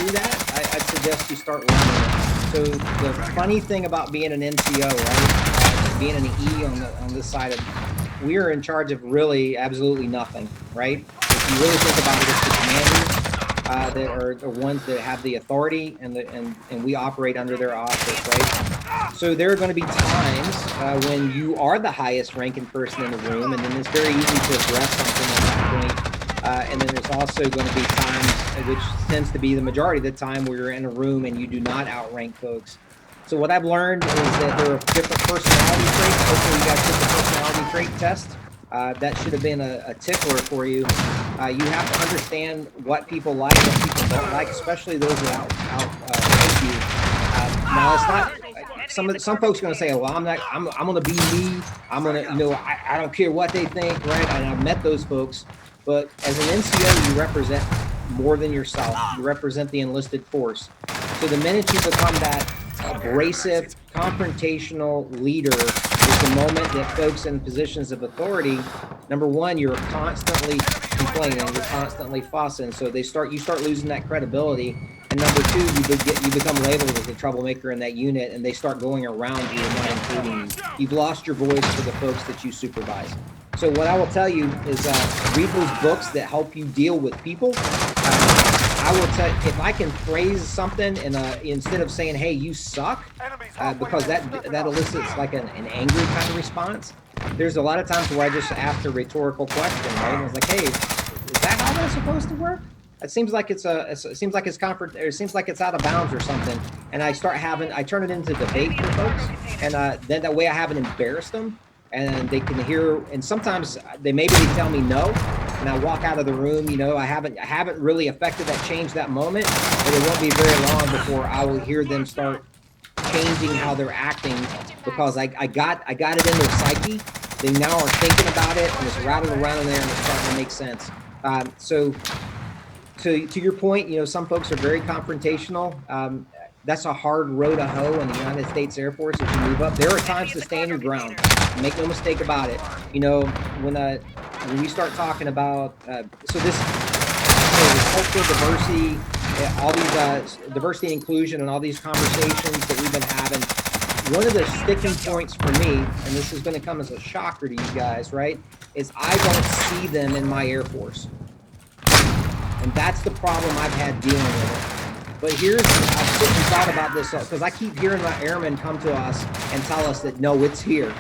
do that, I'd suggest you start learning it. So the funny thing about being an NCO, right, being an E on this side of, we are in charge of really absolutely nothing, right? If you really think about it, it's the commanders that are the ones that have the authority, and we operate under their office, right? So there are going to be times when you are the highest ranking person in the room, and then it's very easy to address something at that point. And then there's also going to be times, which tends to be the majority of the time, where you're in a room and you do not outrank folks. So what I've learned is that there are different personality traits. Hopefully you guys took the personality trait test. That should have been a tickler for you. You have to understand what people like, what people don't like, especially those that outrank you. Now it's not. Some folks are going to say, "Well, I'm going to be me. I'm going to, I don't care what they think, right?" And I've met those folks. But as an NCO, you represent more than yourself. You represent the enlisted force. So the minute you become that abrasive, confrontational leader is the moment that folks in positions of authority, number one, you're constantly complaining, you're constantly fussing. So you start losing that credibility. And number two, you become labeled as a troublemaker in that unit, and they start going around you and not including you. You've lost your voice for the folks that you supervise. So what I will tell you is read those books that help you deal with people. I will tell you, if I can phrase something instead of saying, "Hey, you suck," because that elicits like an angry kind of response. There's a lot of times where I just ask a rhetorical question, right? And I was like, "Hey, is that how that's supposed to work?" It seems like it's out of bounds or something. And I turn it into debate for folks, and then that way I haven't embarrassed them. And they can hear, and sometimes they tell me no, and I walk out of the room. I haven't really affected that change that moment, but it won't be very long before I will hear them start changing how they're acting, because I got it in their psyche. They now are thinking about it, and it's rattling around in there, and it's starting to make sense. So to your point, some folks are very confrontational. That's a hard row to hoe in the United States Air Force as you move up. There are times to stand your ground. Make no mistake about it. When we start talking about this cultural diversity, all these diversity and inclusion, and all these conversations that we've been having, one of the sticking points for me, and this is going to come as a shocker to you guys, right, is I don't see them in my Air Force. And that's the problem I've had dealing with it. But I've sit and thought about this, because I keep hearing my airmen come to us and tell us that, no, it's here.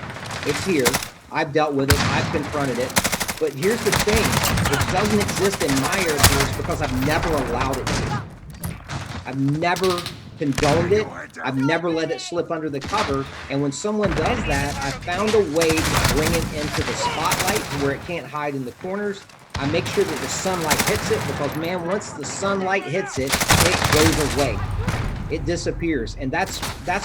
It's here. I've dealt with it. I've confronted it. But here's the thing. It doesn't exist in my Air Force because I've never allowed it to. I've never condoned it. I've never let it slip under the cover. And when someone does that, I found a way to bring it into the spotlight where it can't hide in the corners. I make sure that the sunlight hits it, because, man, once the sunlight hits it, it goes away. It disappears. And that's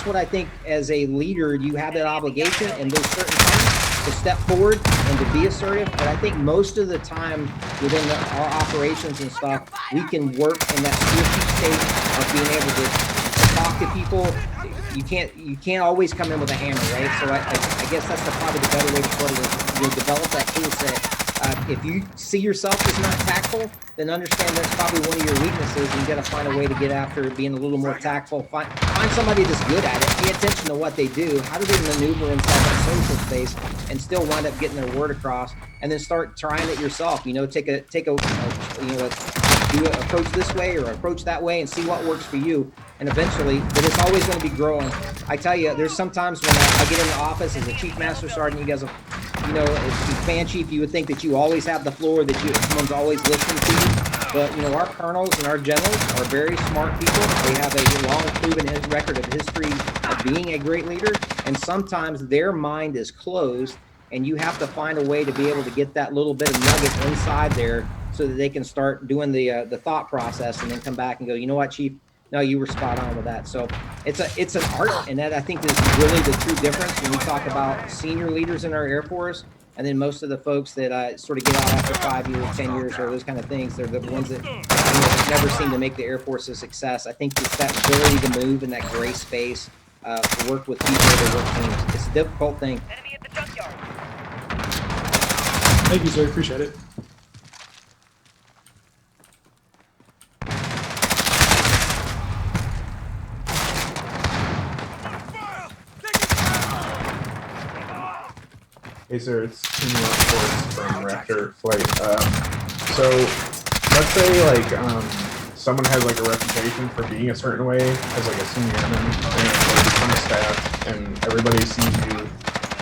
what I think as a leader, you have that obligation in those certain times to step forward and to be assertive. But I think most of the time within our operations and stuff, we can work in that state of being able to talk to people. You can't always come in with a hammer, right? So I guess that's probably the better way to put it, is develop that tool set. If you see yourself as not tactful, then understand that's probably one of your weaknesses, and you got to find a way to get after being a little more tactful. Find somebody that's good at it. Pay attention to what they do. How do they maneuver inside that social space and still wind up getting their word across? And then start trying it yourself. Approach this way or approach that way, and see what works for you. And eventually, but it's always going to be growing. I tell you, there's sometimes when I get in the office as a chief master sergeant, you guys have, as a command chief, you would think that you always have the floor, that someone's always listening to you. But, our colonels and our generals are very smart people. They have a long proven record of history of being a great leader. And sometimes their mind is closed, and you have to find a way to be able to get that little bit of nugget inside there so that they can start doing the thought process, and then come back and go, "You know what, Chief? No, you were spot on with that." So it's an art, and that, I think, is really the true difference when we talk about senior leaders in our Air Force, and then most of the folks that sort of get out after 5 years, 10 years, or those kind of things. They're the ones that never seem to make the Air Force a success. I think it's that ability to move in that gray space, to work with people, to work teams. It's a difficult thing. Enemy at the junkyard. Thank you, sir. Appreciate it. Hey sir, it's Senior Reports from Raptor Flight. So let's say like someone has like a reputation for being a certain way as like a senior airman, and they become a staff, and everybody sees you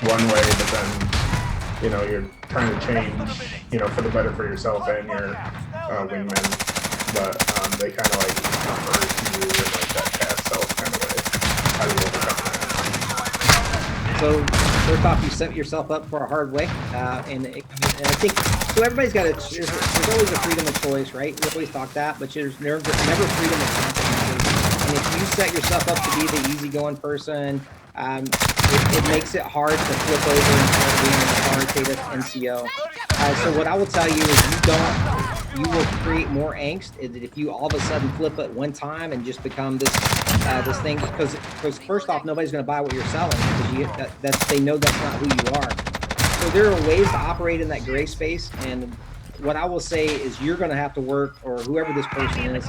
one way, but then you're trying to change, for the better for yourself and your wingman, but they kind of like refer to you in like that past self kind of way. How do you overcome that? So first off, you set yourself up for a hard way, and I think so. Everybody's got there's always a freedom of choice, right? We always talk that, but there's never freedom of consequences. And if you set yourself up to be the easygoing person, it makes it hard to flip over and start being an authoritative NCO. So what I will tell you is you will create more angst if you all of a sudden flip at one time and just become this thing, because first off, nobody's going to buy what you're selling because they know that's not who you are. So there are ways to operate in that gray space, and what I will say is you're going to have to work, or whoever this person is,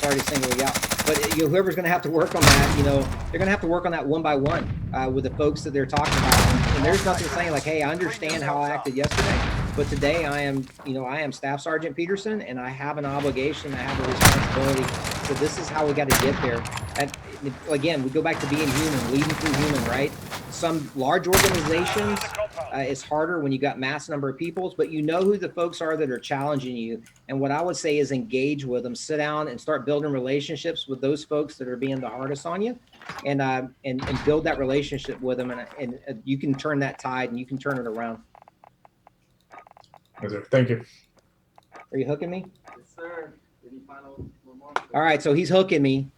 sorry to single you out, but whoever's going to have to work on that, they're going to have to work on that one by one with the folks that they're talking about. And there's nothing saying like, hey, I understand how I acted yesterday, but today I am Staff Sergeant Peterson, and I have an obligation, I have a responsibility. So this is how we got to get there. And again, we go back to being human, leading through human, right? Some large organizations, it's harder when you got mass number of peoples, but you know who the folks are that are challenging you. And what I would say is engage with them, sit down and start building relationships with those folks that are being the hardest on you, and build that relationship with them. And you can turn that tide and you can turn it around. Yes, sir. Thank you. Are you hooking me? Yes, sir. Any final remarks? All right. So he's hooking me.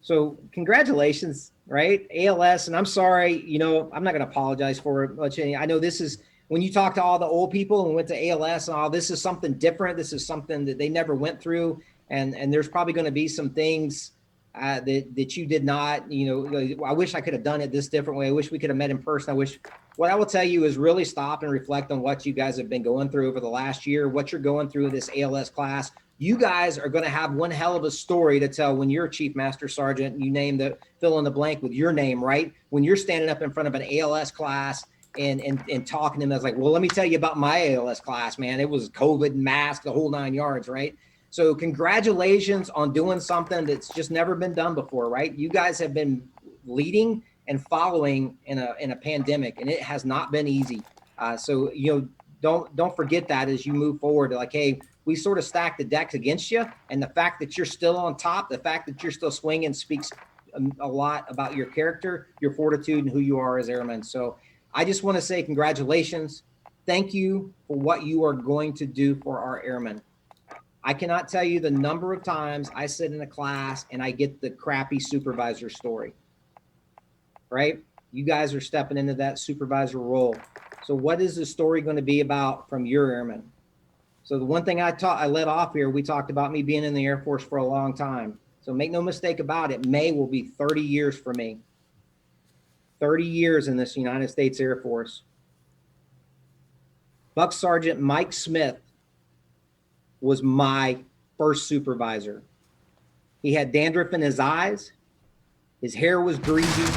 So congratulations, right? ALS, and I'm sorry, I'm not going to apologize for it much. I know this is, when you talk to all the old people and went to ALS and all, this is something different. This is something that they never went through. And there's probably going to be some things that you did not, I wish I could have done it this different way. I wish we could have met in person. What I will tell you is really stop and reflect on what you guys have been going through over the last year, what you're going through in this ALS class. You guys are going to have one hell of a story to tell when you're a Chief Master Sergeant, you name the fill in the blank with your name, right? When you're standing up in front of an ALS class and talking to them, that's like, well, let me tell you about my ALS class, man. It was COVID, mask, the whole 9 yards, right? So congratulations on doing something that's just never been done before, right? You guys have been leading and following in a pandemic, and it has not been easy. So don't forget that as you move forward. Like, hey, we sort of stack the decks against you, and the fact that you're still on top, the fact that you're still swinging speaks a lot about your character, your fortitude, and who you are as airmen. So I just want to say congratulations. Thank you for what you are going to do for our airmen. I cannot tell you the number of times I sit in a class and I get the crappy supervisor story, right? You guys are stepping into that supervisor role. So what is the story going to be about from your airmen? So the one thing I let off here, we talked about me being in the Air Force for a long time. So make no mistake about it, May will be 30 years for me. 30 years in this United States Air Force. Buck Sergeant Mike Smith was my first supervisor. He had dandruff in his eyes. His hair was greasy.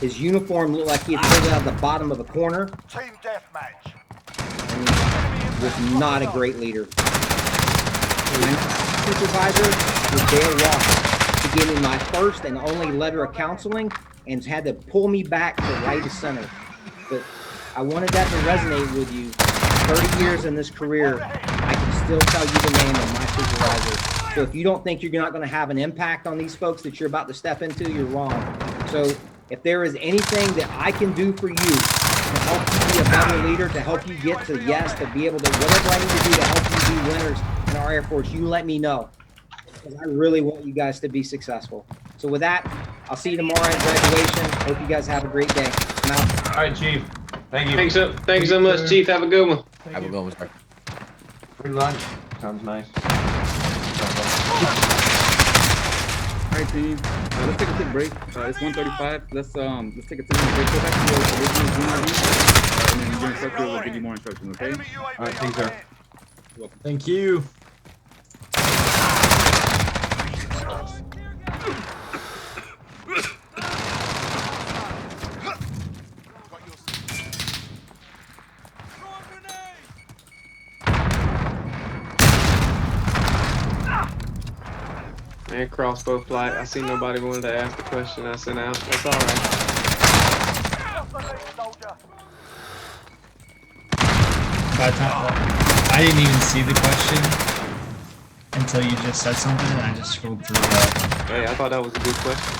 His uniform looked like he had pulled it out of the bottom of a corner. Team deathmatch. Was not a great leader. My supervisor was Dale Walker. He gave me my first and only letter of counseling and had to pull me back to right of center. But I wanted that to resonate with you. 30 years in this career, I can still tell you the name of my supervisor. So if you don't think you're not going to have an impact on these folks that you're about to step into, you're wrong. So if there is anything that I can do for you, to help you be a better leader, to help you get to yes, to be able to, whatever I need to do to help you be winners in our Air Force, you let me know. Because I really want you guys to be successful. So with that, I'll see you tomorrow at graduation. Hope you guys have a great day. I'm out. All right, Chief. Thank you. Thanks so much, Chief. Have a good one. Have a good one, sir. Free lunch. Sounds nice. All right, team. Let's take a quick break. It's 1:35. Let's take a 10-minute break. Go back to your original Zoom ID, and then your instructor will give you more instructions. Okay? All right, thanks, sir. You're welcome. Thank you. And crossbow flight. I see nobody wanted to ask the question I sent out. That's all right. By the time, I didn't even see the question until you just said something, and I just scrolled through that. Hey, I thought that was a good question.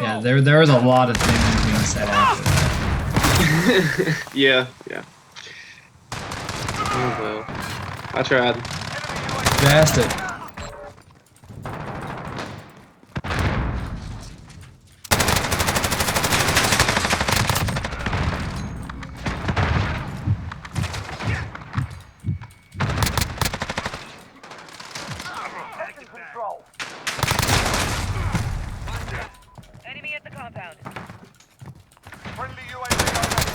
Yeah, there was a lot of things being said after that. Yeah. Oh well. I tried. You asked it. Enemy at the compound. Friendly UAV overhead.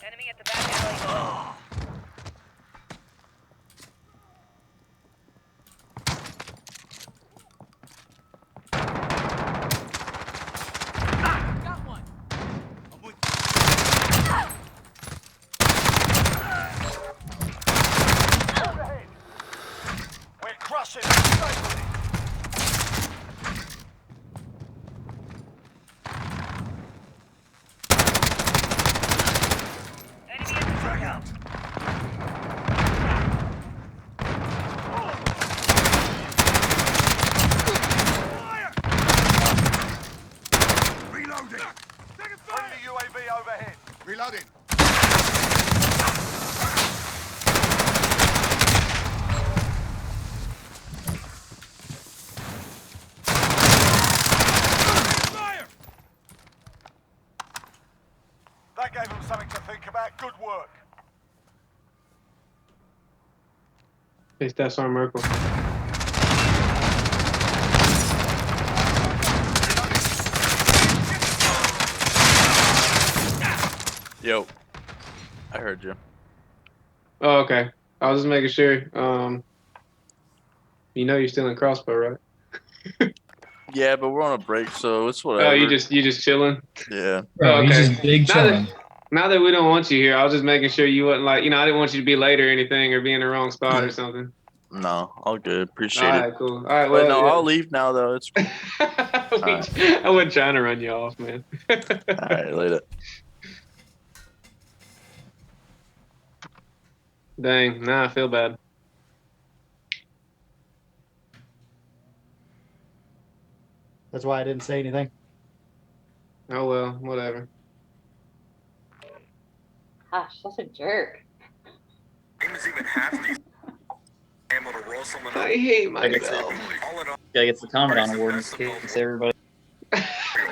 Enemy at the back alley. Overhead. We're crushing it. Stay with it. Enemy at the compound. Reloading. Friendly UAV overhead. Reloading. That gave them something to think about. Good work. Hey, that's our Merkel. Yo, I heard you. Oh, okay. I was just making sure. You know you're still in crossbow, right? Yeah, but we're on a break, so it's whatever. Oh, you just chilling. Yeah. Bro, Oh, he's okay. just big chilling. Now that we don't want you here, I was just making sure you wasn't like, I didn't want you to be late or anything or be in the wrong spot or something. No, all good. All Appreciate right, it. cool. All right, But well, no, yeah. I'll leave now though. It's cool. I wasn't trying to run you off, man. All right, later. Dang, now I feel bad. That's why I didn't say anything. Oh well, whatever. Gosh, such a jerk. I hate myself. Gotta get the Commandant Award in case everybody. I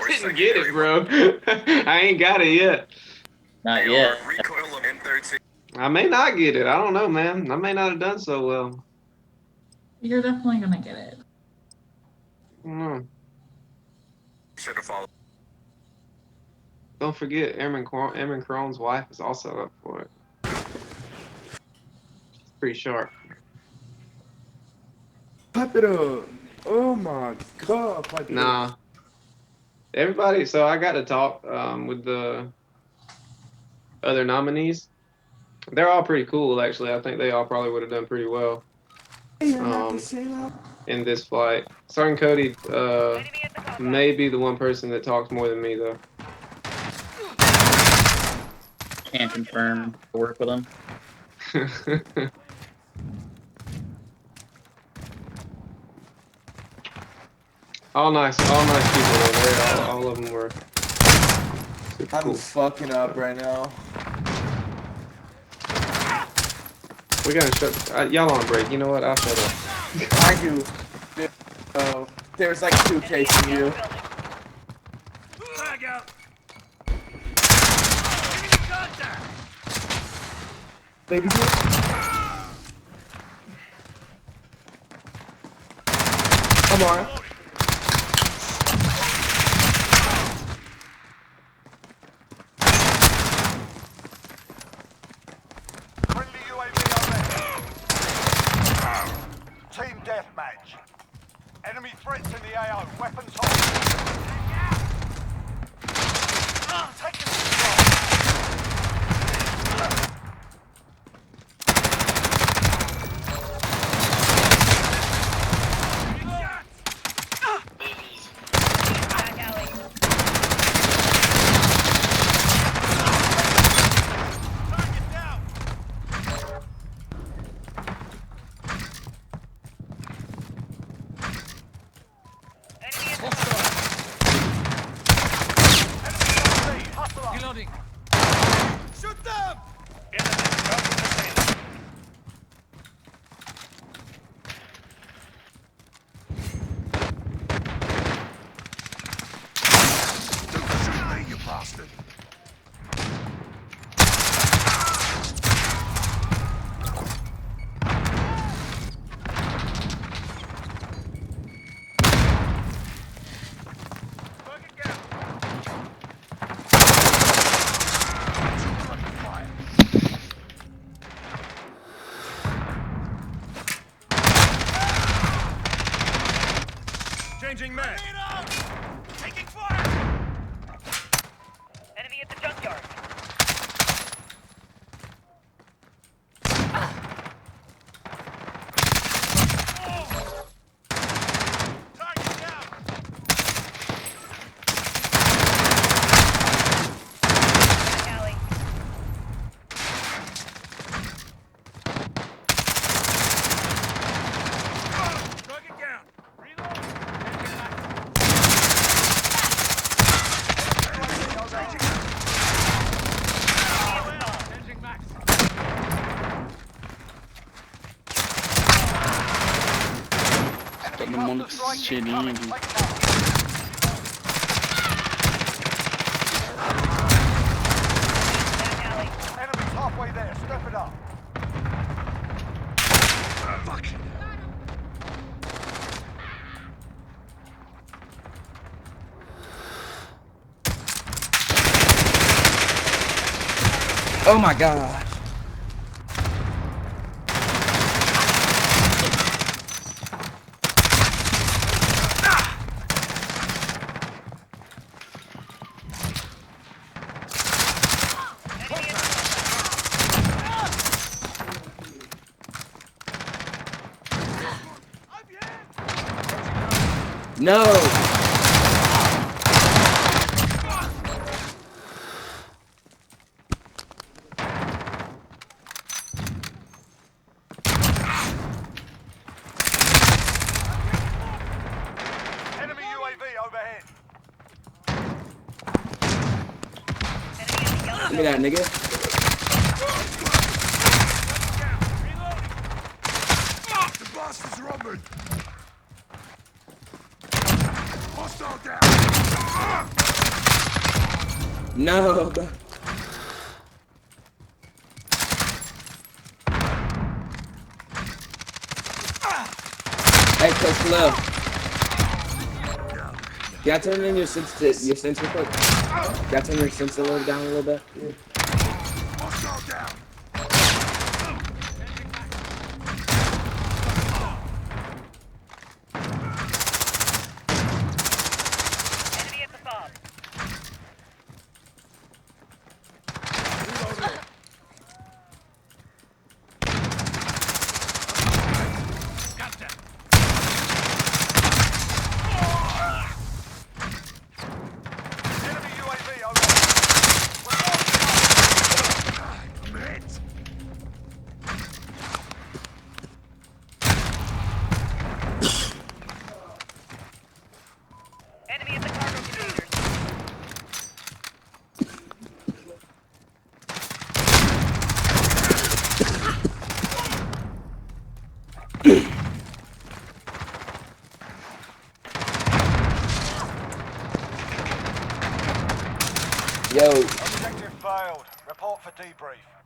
didn't get it, bro. I ain't got it yet. Not yet. I may not get it. I don't know, man. I may not have done so well. You're definitely gonna get it. I don't know. Don't forget, Airman Crone's wife is also up for it. She's pretty sharp. Pop it up. Oh my god. Pop it Nah. Everybody, so I got to talk with the other nominees. They're all pretty cool, actually. I think they all probably would have done pretty well in this flight. Sergeant Cody may be the one person that talks more than me, though. Can't confirm. Work with them. all nice people. Though. All of them were super I'm cool. fucking up right now. We gotta shut. Y'all on break. You know what? I'll shut up. I do. There's like 2 chasing you. Baby, Come on. Friendly UAV overhead. Team deathmatch. Enemy threats in the AO. Weapons hot. Taking control. Back alley. Target down. Enemy at the Enemy UAV. Hustle up. Reloading. Shoot them. Shoot me, you bastard. Target down. Fire. Changing mag. Taking fire. enemy at the junkyard. Target down. Back alley. Target down. Reload. Changing max. Todo mundo cheirinho de Back alley. Enemy's halfway there. Step it up. Fuck. Oh my god. Enemy at No. Enemy UAV overhead. enemy at the yellow Give me that, nigga. The bastards are on me. Hostile down. No. Hey, Coach Lil. You gotta turn in your sense real quick. You gotta turn your sense a little down a little bit. Hostile down. enemy at the fob. Got them. Enemy UAV overhead. Mate. Enemy at the cargo containers. Yo, Objective failed. Report for debrief.